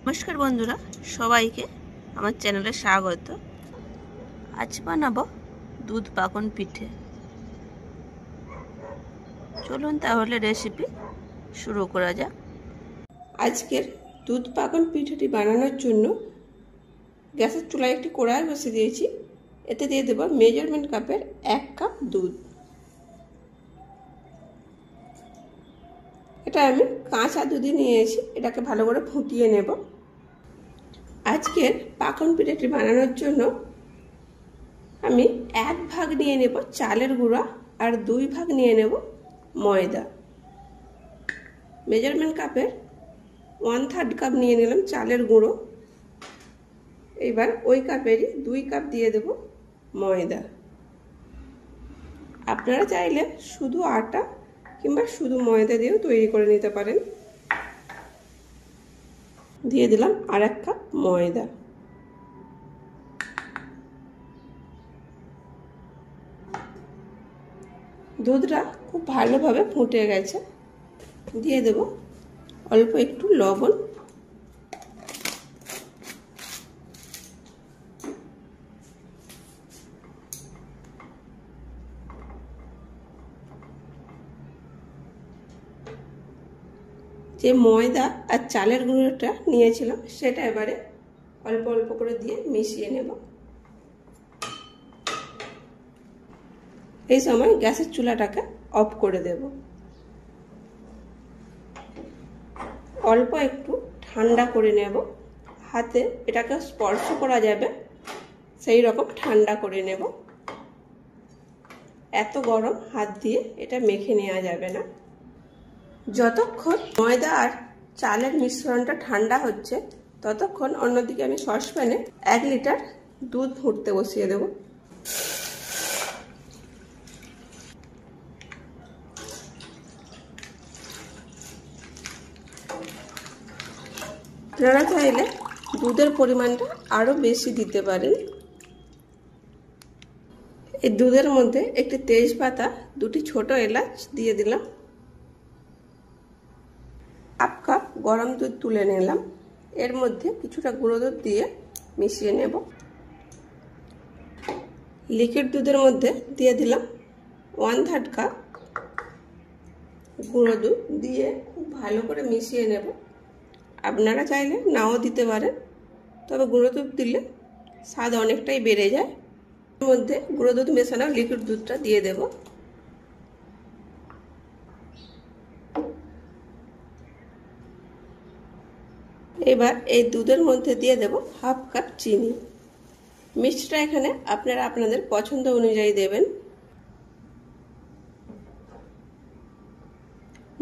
নমস্কার বন্ধুরা, সবাইকে আমার চ্যানেলে স্বাগত। আজ বানাবো দুধ পাকন পিঠে। চলুন তাহলে রেসিপি শুরু করা যাক। আজকের দুধ পাকন পিঠেটি বানানোর জন্য গ্যাসের চুলায় একটি কড়াই বসিয়ে দিয়েছি। এতে দিয়ে দেব মেজারমেন্ট কাপের 1 কাপ দুধ। এটা আমি কাঁচা দুধই নিয়েছি, এটাকে ভালো করে ফুটিয়ে নেব। আজকের পাকন পিঠেটি বানানোর জন্য আমি 1 ভাগ নিয়ে নেব চালের গুঁড়া আর 2 ভাগ নিয়ে নেব ময়দা। মেজারমেন্ট কাপের 1/3 কাপ নিয়ে নিলাম চালের গুঁড়ো। এবার ওই কাপেরই 2 কাপ দিয়ে দেব ময়দা। আপনারা চাইলে শুধু আটা কিংবা শুধু ময়দা দিয়েও তৈরি করে নিতে পারেন। দিয়ে দিলাম আর 1 কাপ ময়দা। দুধটা খুব ভালোভাবে ফুটে গেছে। দিয়ে দেব অল্প একটু লবণ, যে ময়দা আর চালের গুঁড়োটা নিয়েছিলাম সেটা এবারে অল্প অল্প করে দিয়ে মিশিয়ে নেব। এই সময় গ্যাসের চুলাটাকে অফ করে দেব। অল্প একটু ঠান্ডা করে নেব, হাতে এটাকে স্পর্শ করা যাবে সেই রকম ঠান্ডা করে নেব। এত গরম হাত দিয়ে এটা মেখে নেওয়া যাবে না। যতক্ষণ ময়দা আর চালের মিশ্রণটা ঠান্ডা হচ্ছে ততক্ষণ অন্যদিকে আমি সসপ্যানে 1 লিটার দুধ ফুটতে বসিয়ে দেব। আপনারা চাইলে দুধের পরিমাণটা আরো বেশি দিতে পারেন। এই দুধের মধ্যে একটি তেজপাতা, 2টি ছোট এলাচ দিয়ে দিলাম। 1/2 কাপ গরম দুধ তুলে নিলাম। এর মধ্যে কিছুটা গুঁড়ো দুধ দিয়ে মিশিয়ে নেব। লিকুইড দুধের মধ্যে দিয়ে দিলাম 1/3 কাপ গুঁড়ো দুধ দিয়ে খুব ভালো করে মিশিয়ে নেব। আপনারা চাইলে নাও দিতে পারেন, তবে গুঁড়ো দুধ দিলে স্বাদ অনেকটাই বেড়ে যায়। এর মধ্যে গুঁড়ো দুধ মেশানো লিকুইড দুধটা দিয়ে দেব। এবার এই দুধের মধ্যে দিয়ে দেব 1/2 কাপ চিনি। মিষ্টিটা এখানে আপনারা আপনাদের পছন্দ অনুযায়ী দেবেন।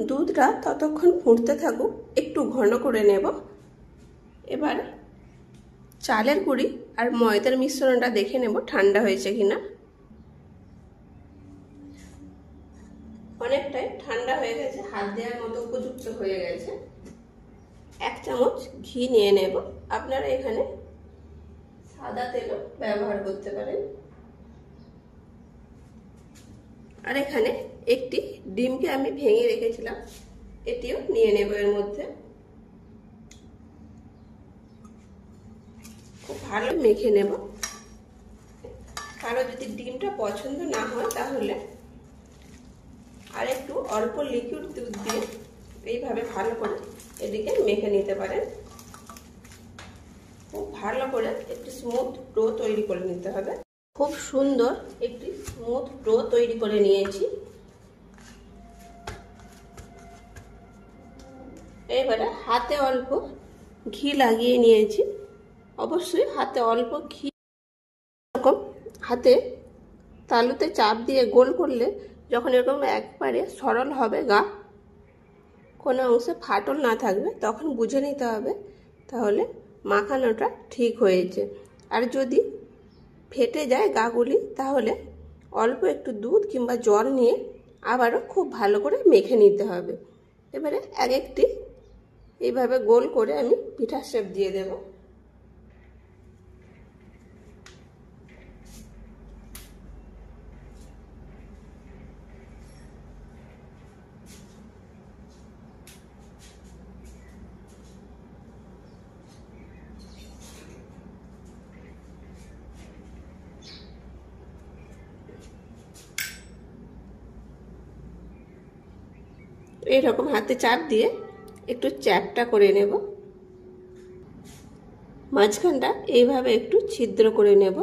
দুধটা ততক্ষণ ফুটতে থাকুক, একটু ঘন করে নেব। এবার চালের গুঁড়ি আর ময়দার মিশ্রণটা দেখে নেব ঠান্ডা হয়েছে কিনা। অনেকটাই ঠান্ডা হয়ে গেছে, হাত দেওয়ার মতো উপযুক্ত হয়ে গেছে। 1 চামচ ঘি নিয়ে নেব। আপনারা এখানে সাদা তেলও ব্যবহার করতে পারেন। আর এখানে একটি ডিমকে আমি ভেঙে রেখেছিলাম, এটিও নিয়ে নেব এর মধ্যে। খুব ভালো মেখে নেব। কারো যদি ডিমটা পছন্দ না হয় তাহলে আর একটু অল্প লিকুইড দুধ দিয়ে এইভাবে ভালো করে এদিকে মেখে নিতে পারেন। খুব ভালো করে একটি স্মুথ ডো তৈরি করে নিতে হবে। খুব সুন্দর একটি স্মুথ ডো তৈরি করে নিয়েছি। এবারে হাতে অল্প ঘি লাগিয়ে নিয়েছি। অবশ্যই হাতে অল্প ঘি, এরকম হাতে তালুতে চাপ দিয়ে গোল করলে যখন এরকম একবারে সরল হবে গা, কোনো অংশে ফাটল না থাকবে, তখন বুঝে নিতে হবে তাহলে মাখানোটা ঠিক হয়েছে। আর যদি ফেটে যায় গাগুলি তাহলে অল্প একটু দুধ কিংবা জল নিয়ে আবারও খুব ভালো করে মেখে নিতে হবে। এবারে এক একটি এইভাবে গোল করে আমি পিঠার শেপ দিয়ে দেব। এইরকম হাতে চাপ দিয়ে একটু চ্যাপটা করে নেব। মাঝখানটা এইভাবে একটু ছিদ্র করে নেব।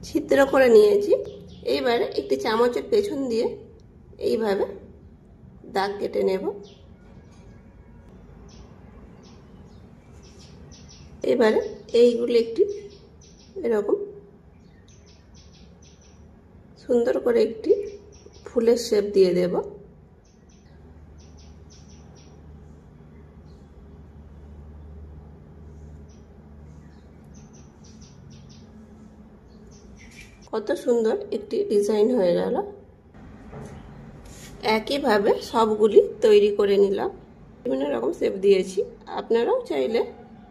ছিদ্র করে নিয়েছি। এইবারে একটি চামচের পেছন দিয়ে এইভাবে দাগ কেটে নেব। এবারে এইগুলো একটি এরকম সুন্দর করে একটি ফুলের শেপ দিয়ে দেব। কত সুন্দর একটি ডিজাইন হয়ে গেল। একইভাবে সবগুলি তৈরি করে নিলাম। বিভিন্ন রকম শেপ দিয়েছি, আপনারাও চাইলে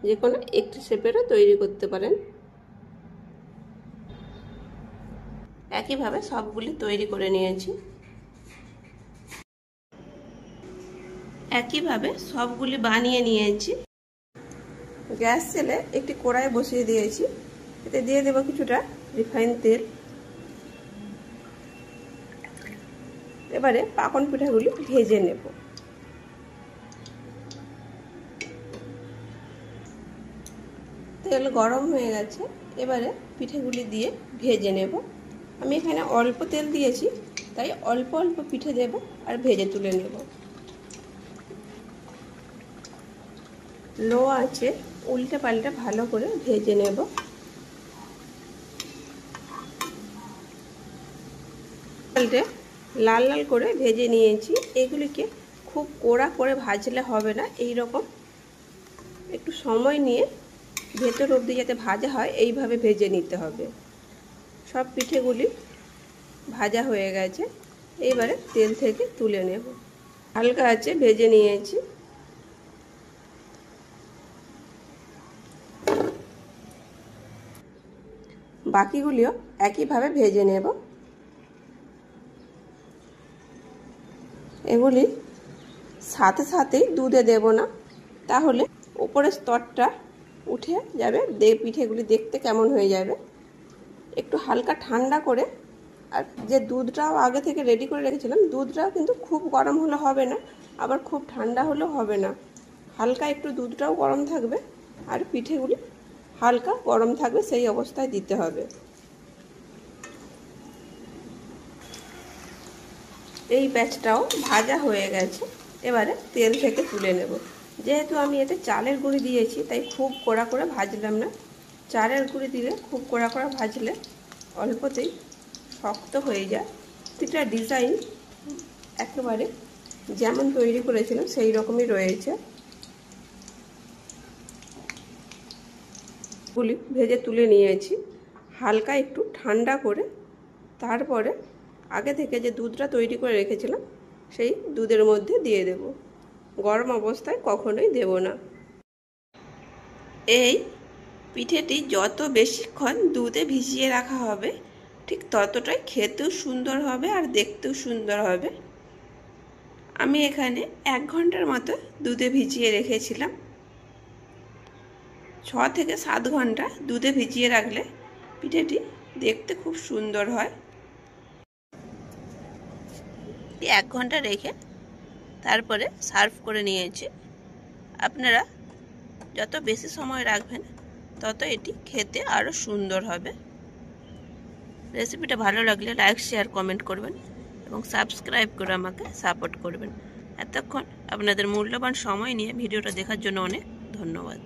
যে কোনো একটি শেপেরও তৈরি করতে পারেন। একইভাবে সবগুলি তৈরি করে নিয়েছি। একইভাবে সবগুলি বানিয়ে নিয়েছি। গ্যাস জেলে একটি কড়াই বসিয়ে দিয়েছি। এতে দিয়ে দেব কিছুটা রিফাইন তেল। এবারে পাকন পিঠাগুলি ভেজে নেব। তেল গরম হয়ে গেছে, এবারে পিঠেগুলি দিয়ে ভেজে নেব। আমি এখানে অল্প তেল দিয়েছি, তাই অল্প অল্প পিঠে দেব আর ভেজে তুলে নেব। লো আঁচে উল্টে পাল্টে ভালো করে ভেজে নেব। পাল্টে লাল লাল করে ভেজে নিয়েছি। এগুলিকে খুব কড়া করে ভাজলে হবে না, এই রকম একটু সময় নিয়ে ভেতর অবধি যাতে ভাজা হয় এইভাবে ভেজে নিতে হবে। সব পিঠেগুলি ভাজা হয়ে গেছে, এইবারে তেল থেকে তুলে নেব। হালকা আছে ভেজে নিয়েছি। বাকিগুলিও একইভাবে ভেজে নেব। এগুলি সাথে সাথেই দুধে দেব না, তাহলে উপরের স্তরটা উঠে যাবে, পিঠেগুলি দেখতে কেমন হয়ে যাবে। একটু হালকা ঠান্ডা করে, আর যে দুধটাও আগে থেকে রেডি করে রেখেছিলাম, দুধটাও কিন্তু খুব গরম হলে হবে না, আবার খুব ঠান্ডা হলেও হবে না। হালকা একটু দুধটাও গরম থাকবে আর পিঠেগুলি হালকা গরম থাকবে, সেই অবস্থায় দিতে হবে। এই ব্যাচটাও ভাজা হয়ে গেছে, এবারে তেল থেকে তুলে নেব। যেহেতু আমি এতে চালের গুঁড়ি দিয়েছি, তাই খুব কড়া করে ভাজলাম না। চালের গুঁড়ি দিলে খুব কড়া করে ভাজলে অল্পতেই শক্ত হয়ে যায়। প্রতিটা ডিজাইন একেবারে যেমন তৈরি করেছিলাম সেই রকমই রয়েছে। গুলি ভেজে তুলে নিয়েছি। হালকা একটু ঠান্ডা করে তারপরে আগে থেকে যে দুধটা তৈরি করে রেখেছিলাম সেই দুধের মধ্যে দিয়ে দেব। গরম অবস্থায় কখনোই দেব না। এই পিঠেটি যত বেশিক্ষণ দুধে ভিজিয়ে রাখা হবে ঠিক ততটাই খেতেও সুন্দর হবে আর দেখতেও সুন্দর হবে। আমি এখানে 1 ঘন্টার মতো দুধে ভিজিয়ে রেখেছিলাম। 6 থেকে 7 ঘন্টা দুধে ভিজিয়ে রাখলে পিঠেটি দেখতে খুব সুন্দর হয়। 1 ঘন্টা রেখে তারপরে সার্ভ করে নিয়েছি। আপনারা যত বেশি সময় রাখবেন তত এটি খেতে আরও সুন্দর হবে। রেসিপিটা ভালো লাগলে লাইক শেয়ার কমেন্ট করবেন এবং সাবস্ক্রাইব করে আমাকে সাপোর্ট করবেন। এতক্ষণ আপনাদের মূল্যবান সময় নিয়ে ভিডিওটা দেখার জন্য অনেক ধন্যবাদ।